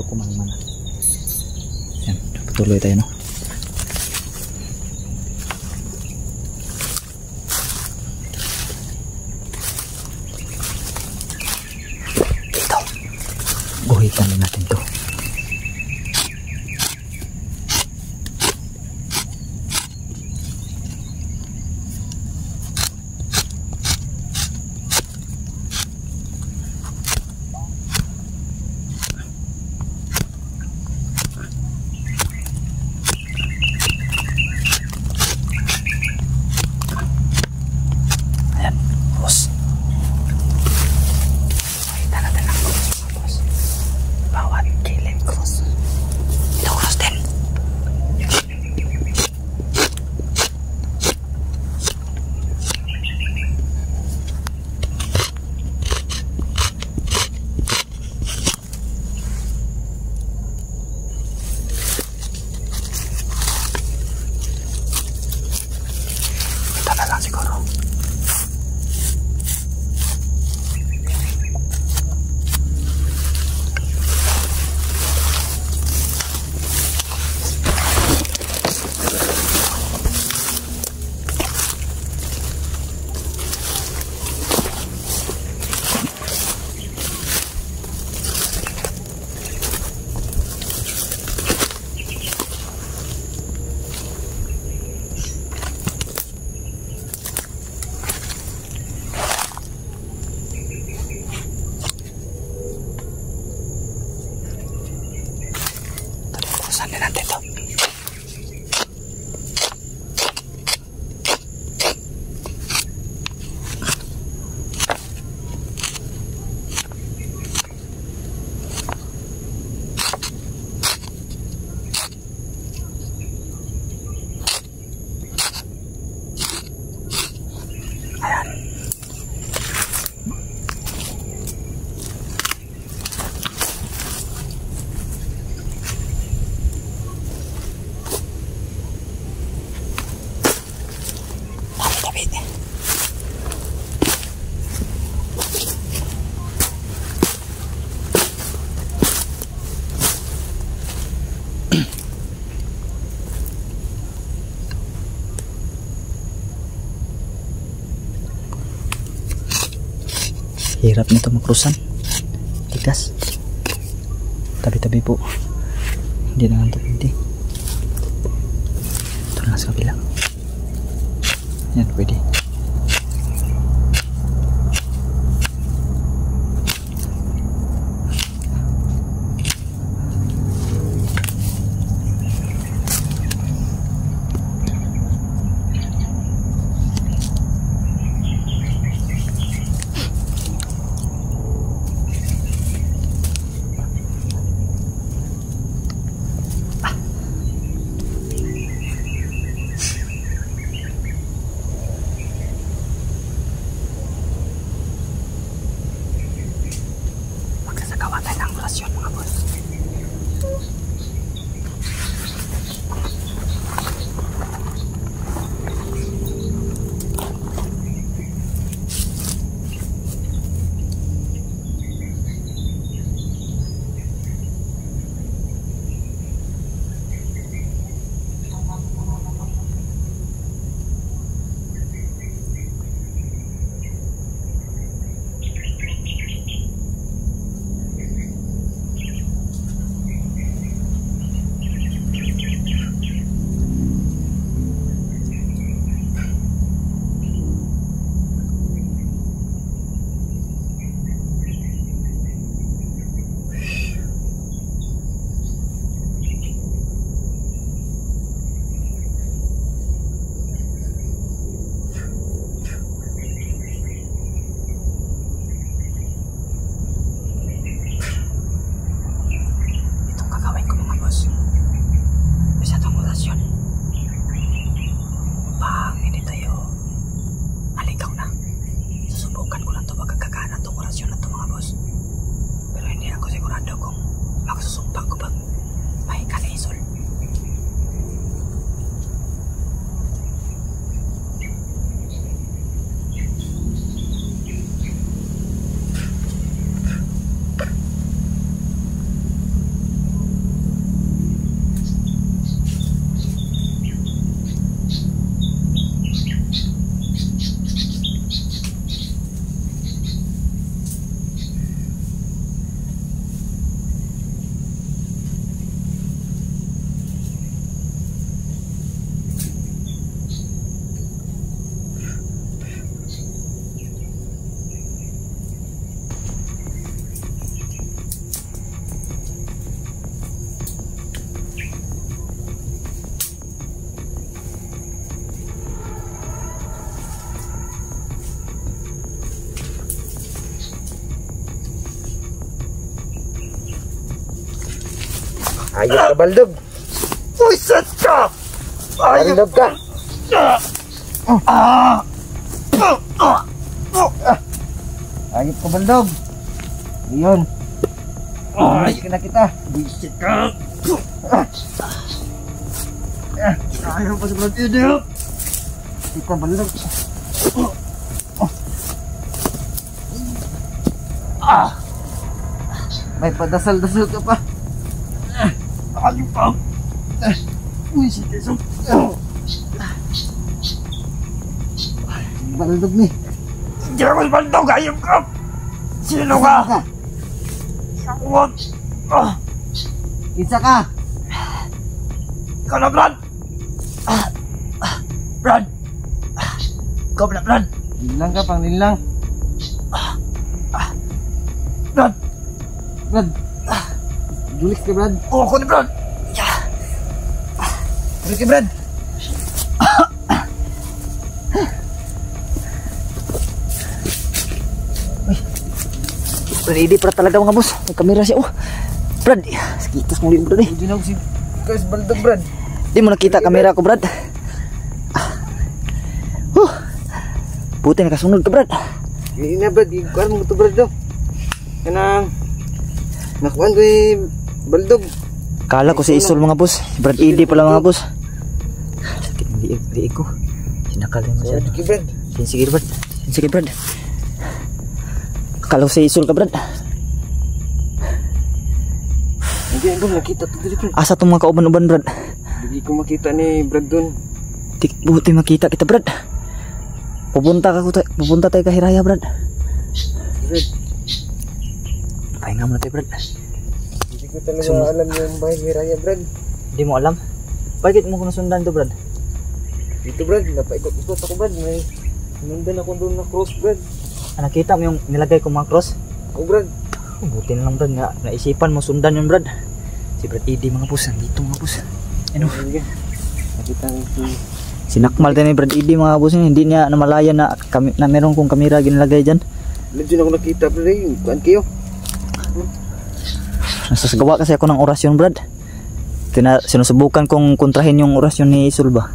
kumana. Yan, patuloy tayo, no? Ito, buhitan din natin to. Saan natin ito? Ayan. Hirap nito makrusan. Tigas. Tabi-tabi po. Hindi na ito pwede. Ito na sa kabila. Yan, pwede. Hayop ka, Baldog. Puset ka! Baldog ka. Hayop ka, Baldog. Iyon. Ayos ka na kita. Puset ka! Ayaw pa sa mga idiot! Kita, Baldog. May padasal-dasal ka pa. Ayaw pa! Puset ka! Baldog ni. Hindi ako si Baldog! Ayaw ka! Sino ka? What? Isa ka. Ikaw na, Brad! Brad! Ikaw na, Brad! Nilang ka, pang nilang. Brad! Brad. Dulis ka, Brad. Oo, ako ni Brad! Dulis ka, Brad. Ready para talaga mga boss. May kamera siya. Oh. Brad, sakitas muli Brad eh. Hindi na ako si Baldog, Brad. Di mo nakita kamera ko Brad. Buti nakasunod ka Brad. Hindi na, Brad. Ikuan mo ito, Brad, daw. Kanang nakuan ko Baldog. Kala ko si Isol mga boss. Brad Edi pala mga boss. Sakit ng liig ko. Sinakal mo siya. Sige, Brad. Sige Brad. Sige Brad. Kala ko si Isol ka Brad. Hindi ko nakita ito, Brad. Asa itong mga kauban-uban Brad? Hindi ko makita ni Brad doon. Buti makita kita Brad. Pupunta tayo kahiraya Brad. Brad, Pahinga muna tayo Brad. hindi ko talaga alam yung bahay ni Raya, Brad. Hindi mo alam? Bakit mo ko nasundan to Brad? Dito, Brad, napaikot-ikot ako, Brad. May sinundan ako doon na cross, Brad. Nakita mo yung nilagay kong mga cross? Oh, Brad. Buti na lang Brad, naisipan mo sundan yung Brad. Si Brad Edi mga boss, nandito mga boss. Ano? Nakita ko Sinakmal tayo ni Brad Edi mga boss, hindi niya namalaya na meron kong kamera ginalagay dyan. Medyo ako nakita, Brad, kuan kayo. Nasasagawa kasi ako ng orasyon Brad. Sinusubukan kong kontrahin yung orasyon ni Isol ba.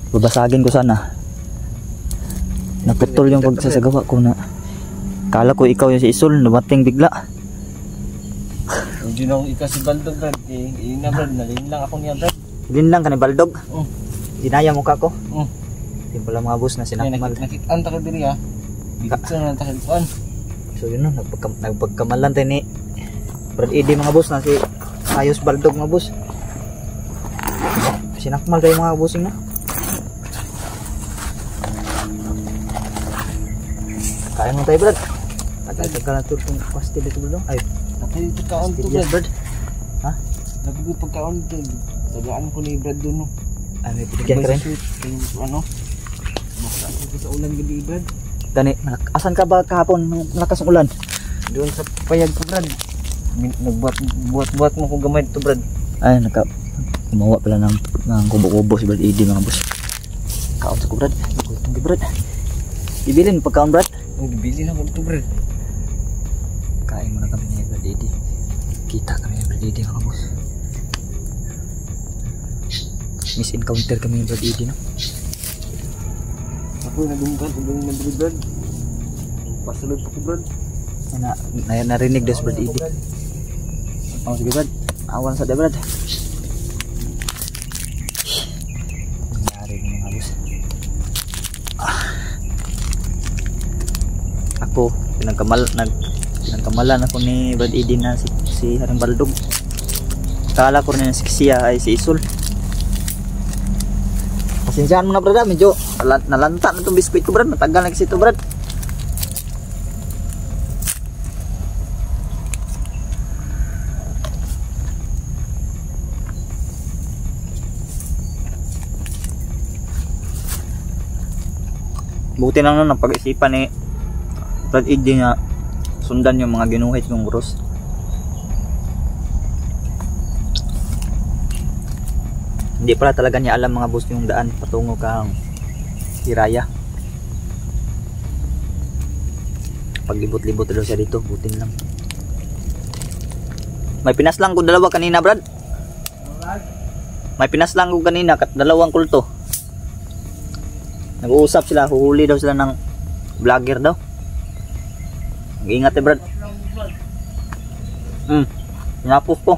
Babasagin ko sana. Naputol yung pagsasagawa ko na. Kala ko ikaw yung si Isol, dumating bigla. Medyo na ako ikaw si Baldog, Brad. Iyon na, Brad, nalin lang ako niya, Brad. Din lang ka ni Baldog. Dinaya mukha ko. Yung pala mga boss na sinakmal. Nakitaan tayo diri, ha. Dito na tayo kuan. So yun no, nagpagkamalan tayo ni Brad Edi mga boss na si Ayos Baldog mga boss. Sinakmal tayo mga bossing na. Kaya mo tayo Brad. Tagal na ito itong pastil dito Brad. Ay, Nakay pagkaon to, yes, Brad. Brad. Ha? Nakay pagkaon to. Tagaan ko ni Brad doon, no. Ay, may pinigyan ka rin. Ano? Makasaan ko sa ulan gabi, Brad. Gani, asan ka ba kahapon nung malakas ang ulan? Doon sa payag ko, Brad. Nagbuat-buat mo ko gamay dito, Brad. Ay, gumawa pala ng kubo-kubo si Brad Edi mga boss. Kaon sa ko Brad. Gutom ka Brad. Bibilin pagkaon Brad. Bili na ko dito, Brad. Kain muna kami ni Brad Edi. Kita kami ni Brad Edi mga boss. Misencounter kami ni Brad Edi no. Ako nagungkan kung ganun na Brad. Pasulod ko, Brad. Narinig daw si Brad Edi. Oh, sige Brad. Awan sa Brad. Nangyari ng mga boss. Ako, pinagkamalan ako ni Brad Edi na si Haring Baldog. Kala ko rin na siya ay si Isol. Pasensyahan mo na Brad, medyo nalanta na itong biskuit ko Brad. Matagal na kasi ito Brad. Buti lang nun ang pag-isipan ni Brad Edi na sundan yung mga ginuhit ng cross. Hindi pala talaga niya alam mga boss yung daan patungo kang Hiraya. Paglibot-libot daw siya dito, butin lang. May pinaslang ko dalawa kanina Brad. May pinaslang ko kanina kat dalawang kulto. Nag-uusap sila, huhuli daw sila ng vlogger daw. Mag-ingat eh Brad. Pinapos ko.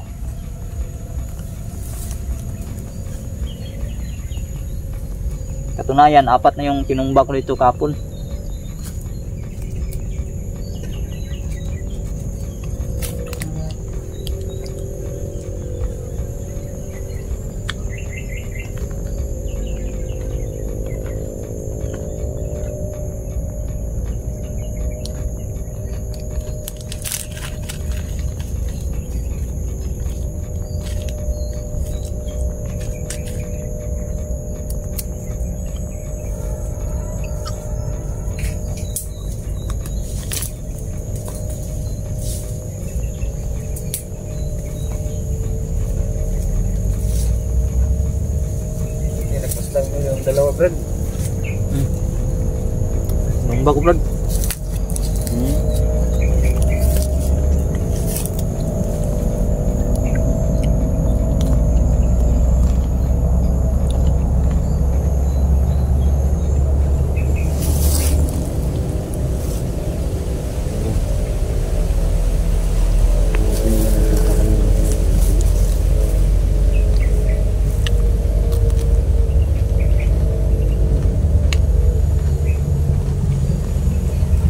Katunayan, 4 na yung tinumba ko dito kapon. Lang mo yung dalawa, Brad. Numba ko Brad.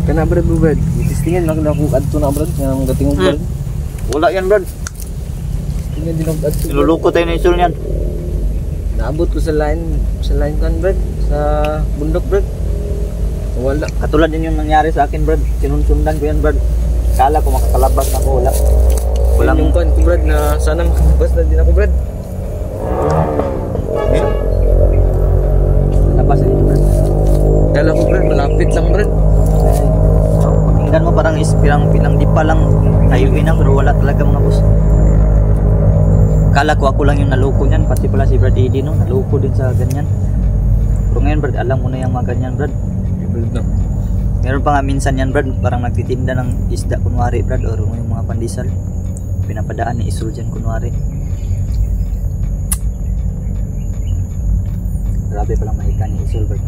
Kana Brad, Brad. Itistingan lang ako adto na Brad, yang gatingog Brad. Wala yan Brad. Tingnan din ako adto. Niluluko tayo na isul niyan. Naabot ko sa line kan Brad, sa bundok Brad. Wala. Katulad din yung nangyari sa akin Brad. Sinunsundan ko yan Brad. Kala ko makakalabas na ako. Walang yung kan ko Brad na sana makalabas na din ako Brad. labas na dito Brad. Kala ko Brad, malapit lang Brad. Pakinggan mo parang pilang di pa lang highway na pero wala talaga mga boss. Kala ko ako lang yung naloko niyan, pati pala si Brad Eddie no, naloko din sa ganyan. Pero ngayon Brad, alam mo na yung mga ganyan Brad. Meron pa nga minsan yan Brad, parang nagtitinda ng isda kunwari Brad, or yung mga pandesal. Pinapadaan ni Isul dyan kunwari. Grabe palang mahika ni Isul Brad.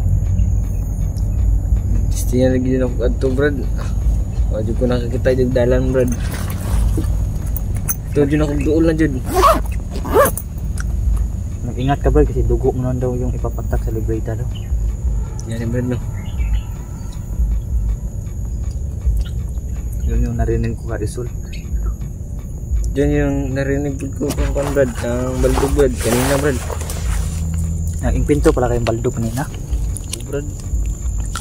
Istinya lagi din ako adto Brad. Wala ko nakakita yung dalan Brad. Ito dyan ako doon na dyan. Mag-ingat ka Brad kasi dugo mo nun daw yung ipapatak sa libreta daw. Yan Brad no. Yun yung narinig ko ka Isul. Diyan yung narinig ko kung Brad, ang baldog Brad, kanina Brad. Nag-impinto pala kayong baldog kanina. Brad.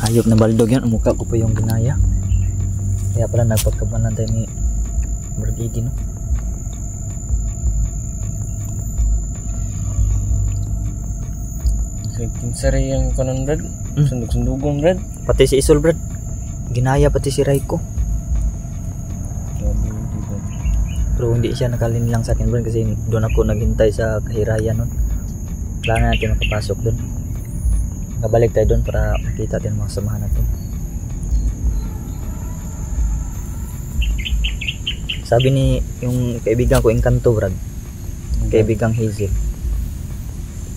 Hayop na baldog yan, umukha ko pa yung ginaya. Kaya pala nagpagkabanan tayo ni Brad Eddie no. Kinsari yung kanon Brad, sundog-sundugon Brad. Pati si Isul Brad, ginaya pati si Raiko. Pero hindi siya nakalinlang sa akin Brad kasi doon ako naghintay sa kahirayan nun. Kailangan natin makapasok doon. Nakabalik tayo doon para makita natin mga samahan natin. Sabi ni yung kaibigan ko Encanto Brad, kaibigang Hazel,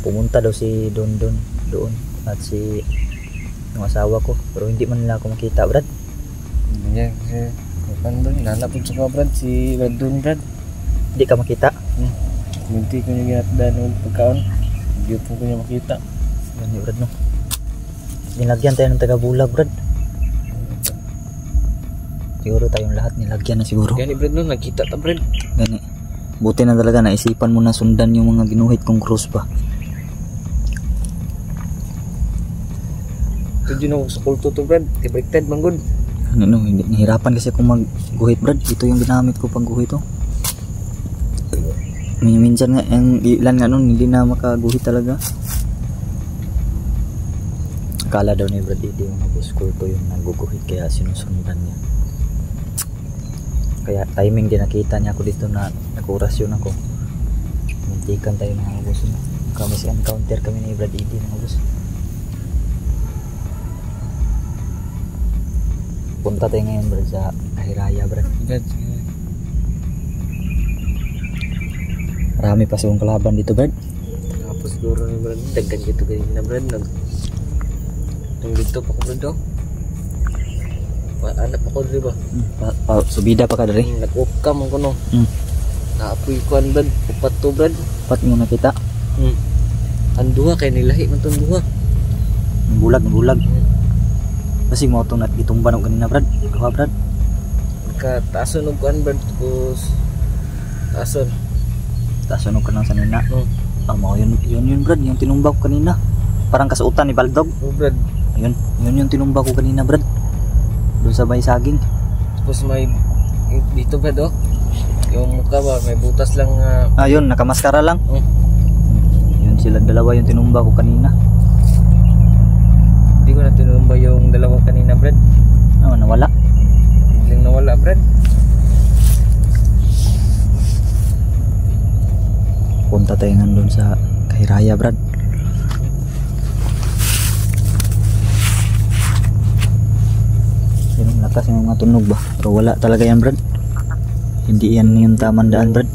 pumunta daw si Don doon at si yung asawa ko, pero hindi man nila ako makita Brad. Yan kasi kan Brad, nanapod sa mga Brad si Don Brad. Hindi ka makita. Minti ko yung ginatdan ng pagkaon, hindi po ko niya makita. Yan ni Brad no. Nilagyan tayo ng taga-bulag Brad. Siguro tayong lahat nilagyan na siguro. Gani Brad no, nakita ta Brad. Gani. Buti na talaga naisipan mo na sundan yung mga ginuhit kong cross pa. Ito din ako sa kulto to Brad, tibaliktad man good. Ano, hindi nahirapan kasi akong magguhit Brad. Ito yung ginamit ko pag guhit to. Minsan nga yung ilan nga nun hindi na makaguhit talaga. Akala daw ni Brad Eddie yung nag-school to yung naguguhit kaya sinusundan niya. Kaya timing din nakita niya ako dito na nag-orasyon ako. Muntikan tayo mga boss. Kami si encounter kami ni Brad Eddie mga boss. Punta tayo ngayon Brad sa Ahiraya Brad. Brad. Marami pa silang kalaban dito, Brad. Tapos siguro na brad, dagdag dito ganyan na brad. Nung dito pa ko brad oh. Anak ako dito ba? Subida pa ka diri. Nag-upcam ko no. Naapoy ko brad, upat to brad. Pat mo nakita. Ang duha kay nilahi man tong duha. Bulag. Kasi mo itong itumban o kanina, Brad. Gawa, Brad. Taason og kuan brad, tapos taason. Taason o kanang sanina. Mo yun, Brad, yung tinumba ko kanina. Parang kasuotan ni Baldog. Brad. Yun yung tinumba ko kanina, Brad. Doon sa may saging. Tapos may dito brad oh. Yung mukha ba may butas lang yun, nakamaskara lang. Yun sila dalawa yung tinumba ko kanina. Hindi ko na tinumba yung dalawa kanina brad. Nawala. Biglang nawala brad. Punta tayo nga doon sa Kahiraya, Brad. Yung lakas yung mga tunog ba? Pero wala talaga yan, Brad. Hindi yan yung tamang daan, Brad.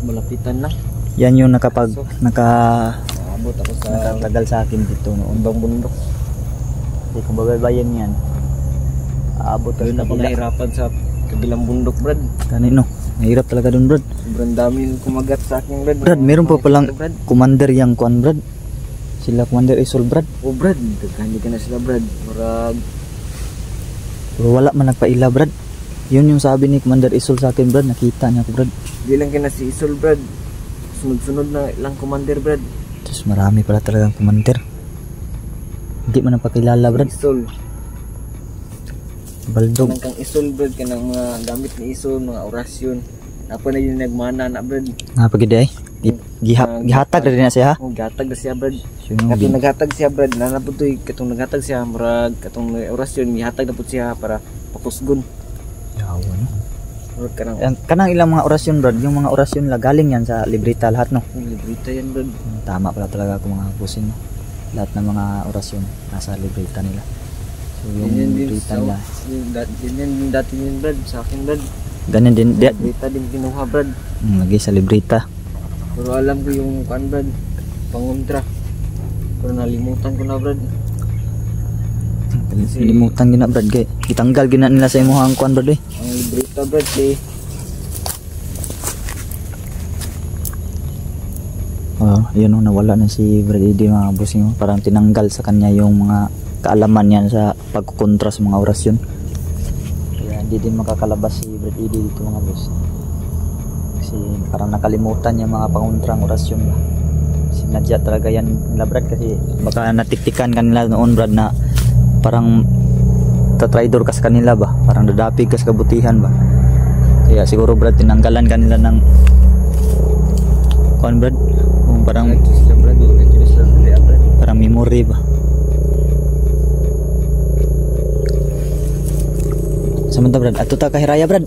Malapitan lang. Yan yung abot ako sa nakatagal sa akin dito noon bang bundok. Kasi kung babaybayan yan, aabot ako na nahirapan sa kabilang bundok brad. Kanino? Mahirap talaga dun, Brad. Sobrang dami kumagat sa akin brad. Brad, meron pa palang commander yang kuan, Brad. Sila Commander Isol, Brad. Oh brad, hindi ka na sila brad. Murag pero wala man nagpaila, Brad. Yun yung sabi ni Commander Isol sa akin, Brad. Nakita niya ako, Brad. Di lang kina si Isol brad. Sunod-sunod na ilang commander brad. Terus marami pala talagang commander. Hindi man napakilala, Brad. Isol. Baldog. Kanang kang Isol brad, kanang mga gamit ni Isol, mga orasyon. Apa na yun nagmana na brad. Napagid ay. Gihatag na rin na siya, ha? Gatag na siya brad. Katong Katong naghatag siya brad, nanaputoy katong naghatag siya murag katong orasyon gihatag na pud siya para pakusgon. Yawa, no? Murag Kanang ilang mga orasyon, Brad, yung mga orasyon la galing yan sa libreta lahat, no? libreta yan brad. Tama pala talaga ako mga busin, no? Lahat ng mga orasyon nasa libreta nila. So yung libreta nila. Yan dati yun brad, sa akin brad. Ganyan din. Libreta din kinuha brad. Lagi sa libreta. Pero alam ko yung kan brad, pangontra. Pero nalimutan ko na brad. Limutan gina, Brad, kay itanggal gina nila sa imong kuan, Brad, eh. Ang libreta brad kay yun, nawala na si Brad Eddie, mga bossing. Parang tinanggal sa kanya yung mga kaalaman yan sa pagkukontra sa mga orasyon. Kaya hindi din makakalabas si Brad Eddie dito, mga boss. Kasi parang nakalimutan yung mga pangontrang orasyon ba. Sinadya talaga yan nila, Brad, kasi baka natiktikan kanila noon, Brad, na parang tatraidor ka sa kanila ba, parang dadapig ka sa kabutihan ba. Kaya siguro, Brad, tinanggalan kanila ng kuan, Brad, kung parang memory ba. Samanta, Brad, ato ta Kahiraya, Brad.